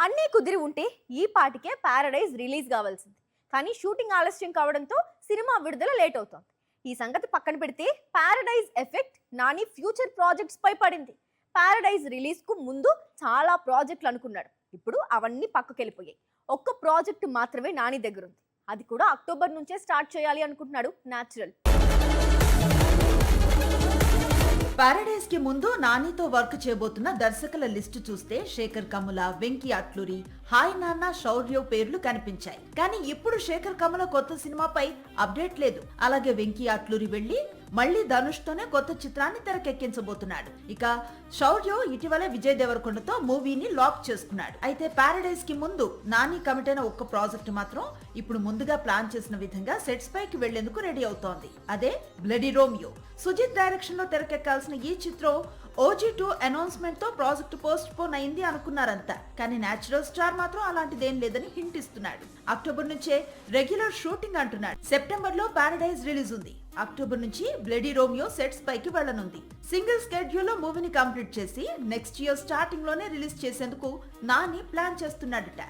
అన్నీ కుదిరి ఉంటే ఈ పాటికే పారడైజ్ రిలీజ్ కావాల్సింది. కానీ షూటింగ్ ఆలస్యం కావడంతో సినిమా విడుదల లేట్ అవుతోంది. ఈ సంగతి పక్కన పెడితే Paradise effect Nani future projects పై పడింది. పారడైజ్ రిలీజ్ కు ముందు చాలా ప్రాజెక్టులు అనుకున్నాడు. ఇప్పుడు అవన్నీ పక్కకెళ్ళిపోయాయి. ఒక్క ప్రాజెక్టు మాత్రమే నాని దగ్గర ఉంది. అది కూడా అక్టోబర్ నుంచే స్టార్ట్ చేయాలి అనుకుంటున్నాడు న్యాచురల్. పారడైజ్ కి ముందు నానితో వర్క్ చేయబోతున్న దర్శకుల లిస్టు చూస్తే శేఖర్ కమ్ముల, వెంకీ అట్లూరి, హాయ్ నాన్న, శౌర్య పేర్లు కనిపించాయి. కానీ ఇప్పుడు శేఖర్ కమ్ముల కొత్త సినిమాపై అప్డేట్ లేదు. అలాగే వెంకీ అట్లూరి వెళ్లి మళ్లీ ధనుష్ తోనే కొత్త చిత్రాన్ని తెరకెక్కించబోతున్నాడు. ఇక శౌర్య ఇటీవలే విజయ్ దేవరకొండతో మూవీని లాక్ చేసుకున్నాడు. అయితే పారడైజ్ కి ముందు నాని కమిట్ అయిన ఒక్క ప్రాజెక్ట్ మాత్రం ఇప్పుడు ముందుగా ప్లాన్ చేసిన విధంగా సెట్స్ పైకి వెళ్లేందుకు రెడీ అవుతోంది. అదే బ్లడీ రోమియో. సుజిత్ డైరెక్షన్ లో తెరకెక్కాల్సిన ఈ చిత్రం OG2 అనౌన్స్మెంట్ తో ప్రాజెక్ట్ పోస్ట్ పోన్ అయింది అనుకున్నారంతా. కానీ న్యాచురల్ స్టార్ మాత్రం అలాంటిదేం లేదని హింట్ ఇస్తున్నాడు. అక్టోబర్ నుంచే రెగ్యులర్ షూటింగ్ అంటున్నాడు. సెప్టెంబర్ లో పారడైజ్ రిలీజ్ ఉంది. అక్టోబర్ నుంచి బ్లడీ రోమియో సెట్స్ పైకి వెళ్లనుంది. సింగిల్ స్కెడ్యూల్ లో మూవీని కంప్లీట్ చేసి నెక్స్ట్ ఇయర్ స్టార్టింగ్ లోనే రిలీజ్ చేసేందుకు నాని ప్లాన్ చేస్తున్నాడట.